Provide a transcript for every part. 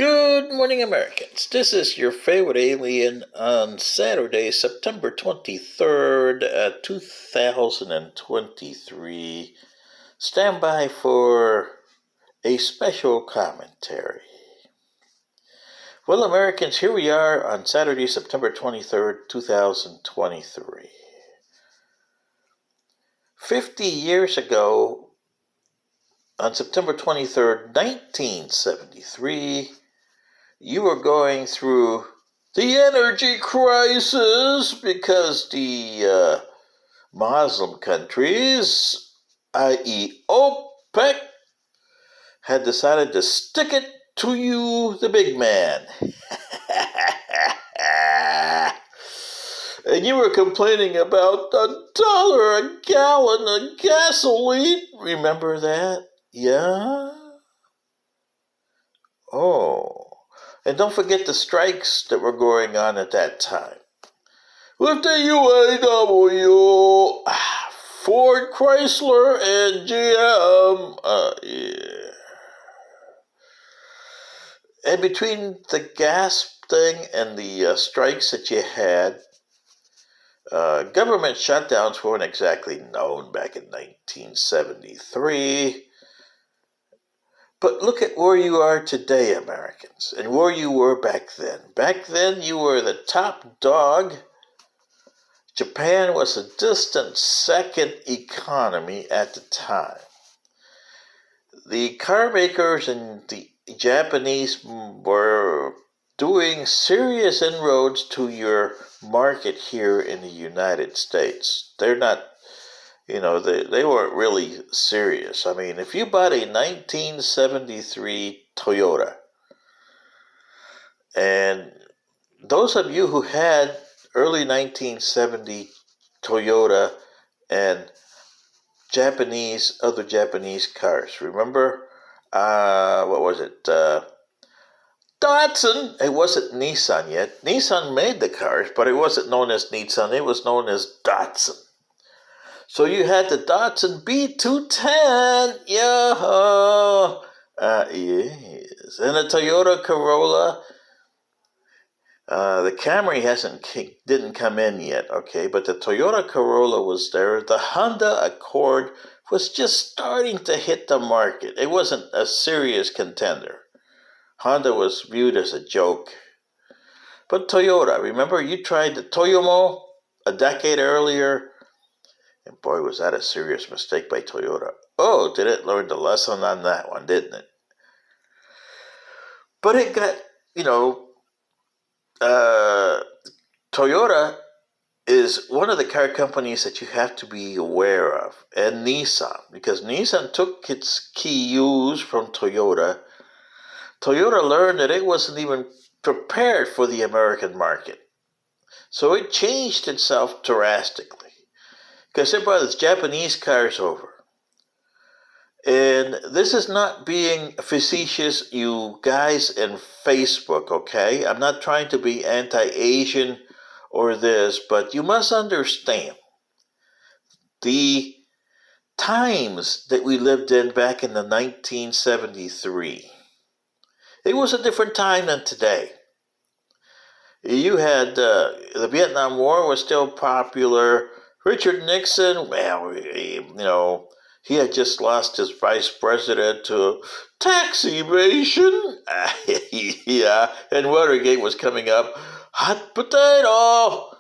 Good morning, Americans. This is your favorite alien on Saturday, September 23rd, 2023. Stand by for a special commentary. Well, Americans, here we are on Saturday, September 23rd, 2023. 50 years ago, on September 23rd, 1973, you were going through the energy crisis because the Muslim countries, i.e. OPEC, had decided to stick it to you, the big man. And you were complaining about $1 a gallon of gasoline. Remember that? Yeah? Oh. And don't forget the strikes that were going on at that time. With the UAW, Ford, Chrysler, and GM. Yeah. And between the gas thing and the strikes that you had, government shutdowns weren't exactly known back in 1973. But look at where you are today, Americans, and where you were back then. Back then, you were the top dog. Japan was a distant second economy at the time. The car makers and the Japanese were doing serious inroads to your market here in the United States. They're not, they weren't really serious. I mean, if you bought a 1973 Toyota, and those of you who had early 1970 Toyota and other Japanese cars, remember, what was it, Datsun. It wasn't Nissan yet. Nissan made the cars, but it wasn't known as Nissan. It was known as Datsun. So you had the Datsun B210, yes, and the Toyota Corolla. The Camry didn't come in yet, okay, but the Toyota Corolla was there. The Honda Accord was just starting to hit the market. It wasn't a serious contender. Honda was viewed as a joke. But Toyota, remember you tried the Toyomo a decade earlier? And boy, was that a serious mistake by Toyota. Oh, did it learn the lesson on that one, didn't it? But it got, Toyota is one of the car companies that you have to be aware of, and Nissan, because Nissan took its cues from Toyota. Toyota learned that it wasn't even prepared for the American market. So it changed itself drastically, because they brought its Japanese cars over. And this is not being facetious, you guys in Facebook, okay? I'm not trying to be anti-Asian or this, but you must understand the times that we lived in back in the 1973. It was a different time than today. You had the Vietnam War was still popular. Richard Nixon, well, he had just lost his vice president to tax evasion. Yeah, and Watergate was coming up. Hot potato.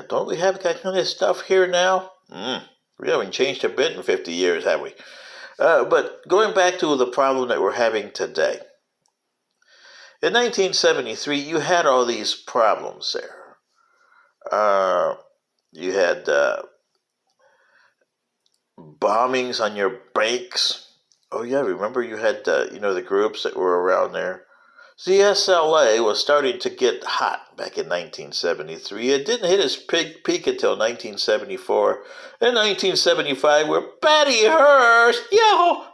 Don't we have that kind of stuff here now? We haven't changed a bit in 50 years, have we? But going back to the problem that we're having today. In 1973, you had all these problems there. You had bombings on your banks. Oh yeah, remember you had the groups that were around there. The SLA was starting to get hot back in 1973. It didn't hit its peak until 1974. In 1975, where Patty Hearst, yeah.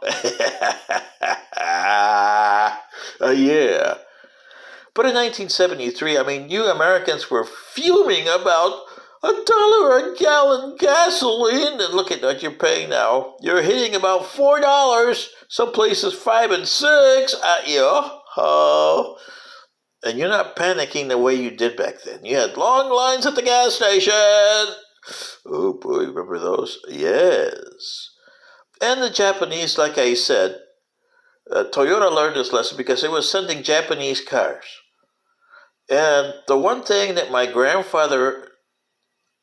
But in 1973, you Americans were fuming about $1 a gallon gasoline, and look at what you're paying now. You're hitting about $4. Some places $5 and $6. Oh, and you're not panicking the way you did back then. You had long lines at the gas station. Oh boy, remember those? Yes. And the Japanese, like I said, Toyota learned this lesson because it was sending Japanese cars. And the one thing that my grandfather,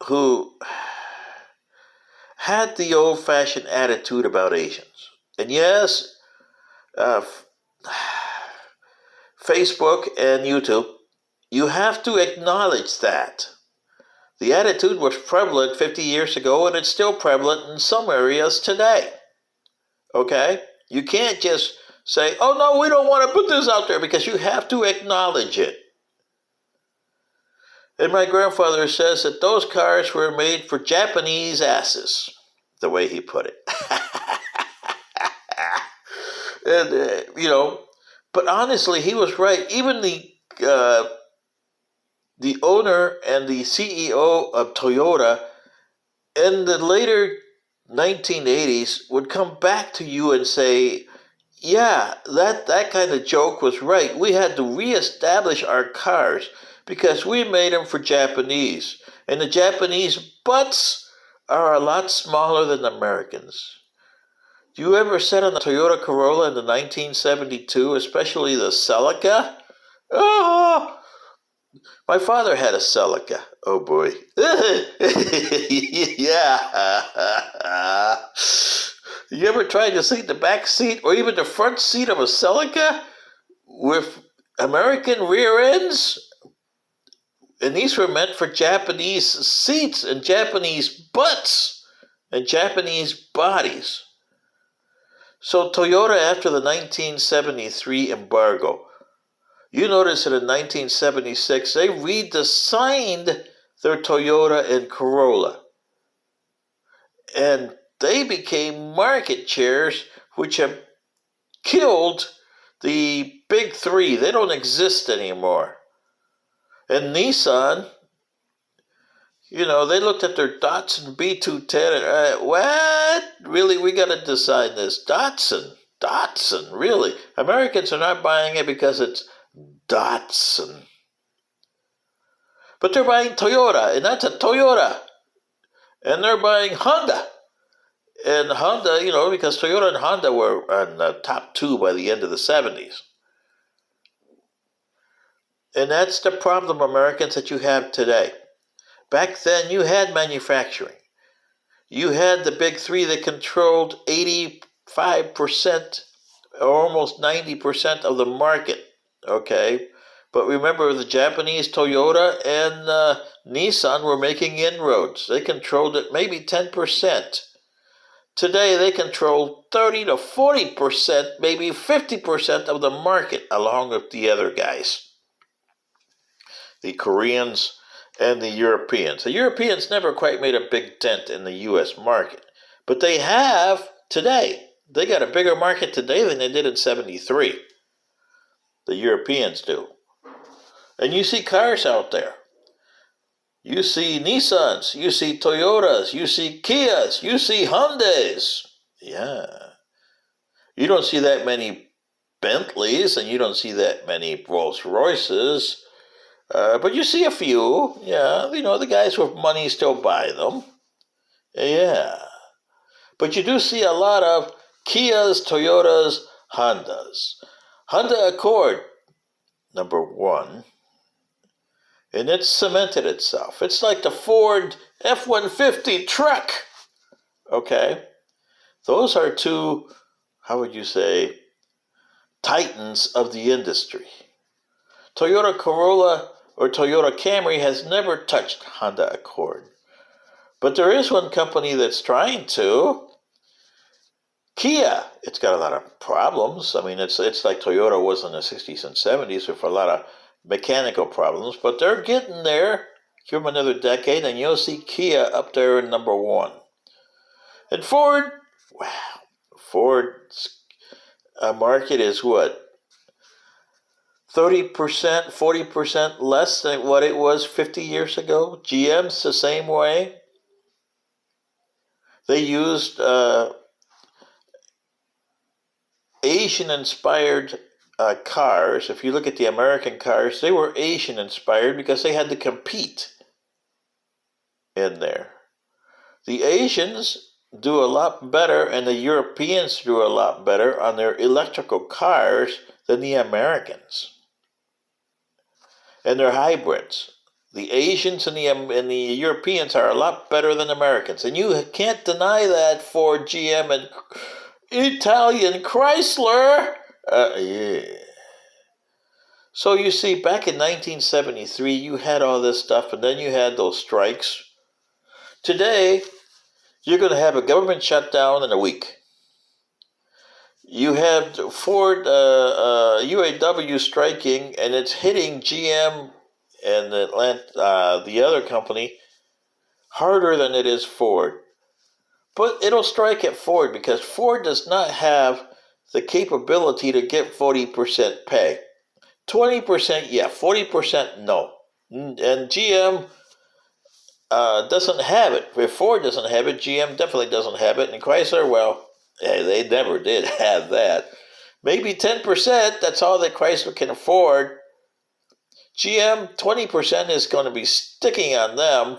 who had the old-fashioned attitude about Asians, and yes, uh, Facebook and YouTube, you have to acknowledge that. The attitude was prevalent 50 years ago, and it's still prevalent in some areas today. Okay? You can't just say, oh no, we don't want to put this out there, because you have to acknowledge it. And my grandfather says that those cars were made for Japanese asses, the way he put it. And, but honestly, he was right. Even the owner and the CEO of Toyota in the later 1980s would come back to you and say, yeah, that kind of joke was right. We had to reestablish our cars because we made them for Japanese. And the Japanese butts are a lot smaller than Americans. Do you ever sit on a Toyota Corolla in the 1972, especially the Celica? Oh, my father had a Celica. Oh boy. Yeah. You ever tried to sit in the back seat or even the front seat of a Celica with American rear ends? And these were meant for Japanese seats and Japanese butts and Japanese bodies. So Toyota, after the 1973 embargo, you notice that in 1976, they redesigned their Toyota and Corolla. And they became market shares, which have killed the big three. They don't exist anymore. And Nissan, they looked at their Datsun B210 and, what? Really, we got to design this. Datsun, really? Americans are not buying it because it's Datsun. But they're buying Toyota, and that's a Toyota. And they're buying Honda. And Honda, because Toyota and Honda were on the top two by the end of the 70s. And that's the problem, Americans, that you have today. Back then, you had manufacturing. You had the big three that controlled 85% or almost 90% of the market, okay? But remember, the Japanese Toyota and Nissan were making inroads. They controlled it maybe 10%. Today, they control 30 to 40%, maybe 50% of the market, along with the other guys. The Koreans and the Europeans. The Europeans never quite made a big dent in the U.S. market, but they have today. They got a bigger market today than they did in 73. The Europeans do. And you see cars out there. You see Nissans, you see Toyotas, you see Kias, you see Hyundais. Yeah. You don't see that many Bentleys, and you don't see that many Rolls Royces. But you see a few. Yeah, the guys with money still buy them. Yeah. But you do see a lot of Kias, Toyotas, Hondas. Honda Accord, number one. And it's cemented itself. It's like the Ford F-150 truck. Okay? Those are two, how would you say, titans of the industry. Toyota Corolla or Toyota Camry has never touched Honda Accord. But there is one company that's trying to. Kia. It's got a lot of problems. I mean, it's like Toyota was in the 60s and 70s with a lot of mechanical problems, but they're getting there. Give them another decade, and you'll see Kia up there in number one. And Ford, wow, Ford's market is what? 30%, 40% less than what it was 50 years ago. GM's the same way. They used Asian-inspired cars, if you look at the American cars, they were Asian inspired because they had to compete in there. The Asians do a lot better and the Europeans do a lot better on their electrical cars than the Americans. And their hybrids. The Asians and the Europeans are a lot better than Americans. And you can't deny that for GM and Italian Chrysler. Yeah. So you see, back in 1973, you had all this stuff, and then you had those strikes. Today, you're going to have a government shutdown in a week. You have Ford UAW striking, and it's hitting GM and the other company harder than it is Ford. But it'll strike at Ford because Ford does not have the capability to get 40% pay. 20%, yeah. 40%, no. And GM doesn't have it. If Ford doesn't have it, GM definitely doesn't have it. And Chrysler, well, they never did have that. Maybe 10%, that's all that Chrysler can afford. GM, 20% is going to be sticking on them.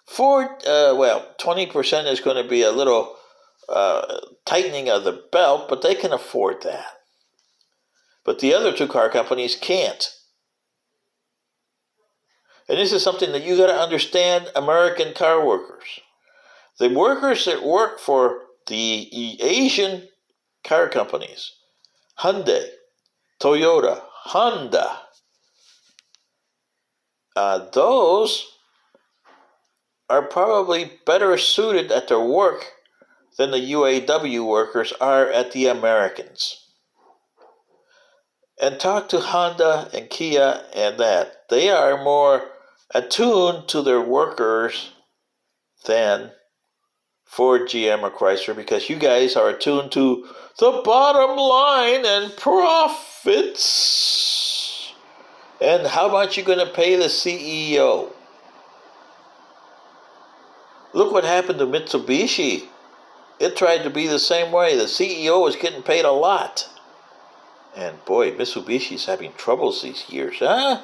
Ford, 20% is going to be a little tightening of the belt, but they can afford that. But the other two car companies can't. And this is something that you got to understand, American car workers. The workers that work for the Asian car companies, Hyundai, Toyota, Honda, those are probably better suited at their work than the UAW workers are at the Americans. And talk to Honda and Kia and that. They are more attuned to their workers than Ford, GM, or Chrysler, because you guys are attuned to the bottom line and profits. And how much you're going to pay the CEO. Look what happened to Mitsubishi. It tried to be the same way. The CEO was getting paid a lot. And boy, Mitsubishi's having troubles these years, huh?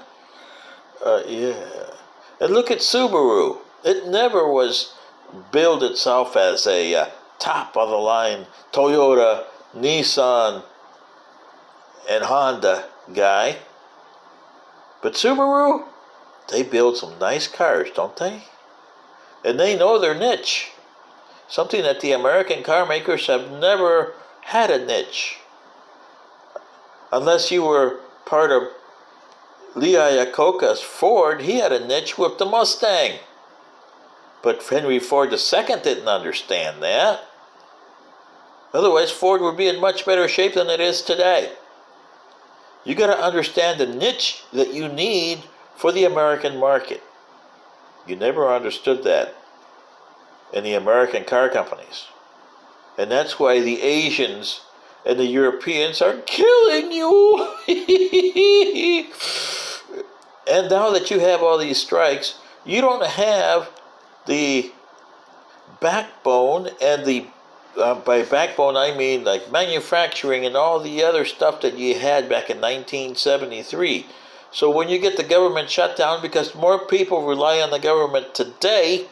Yeah. And look at Subaru. It never was billed itself as a top of the line Toyota, Nissan, and Honda guy. But Subaru, they build some nice cars, don't they? And they know their niche. Something that the American car makers have never had a niche. Unless you were part of Lee Iacocca's Ford, he had a niche with the Mustang. But Henry Ford II didn't understand that. Otherwise, Ford would be in much better shape than it is today. You got to understand the niche that you need for the American market. You never understood that in the American car companies. And that's why the Asians and the Europeans are killing you. And now that you have all these strikes, you don't have the backbone, and by backbone I mean like manufacturing and all the other stuff that you had back in 1973. So when you get the government shutdown, because more people rely on the government today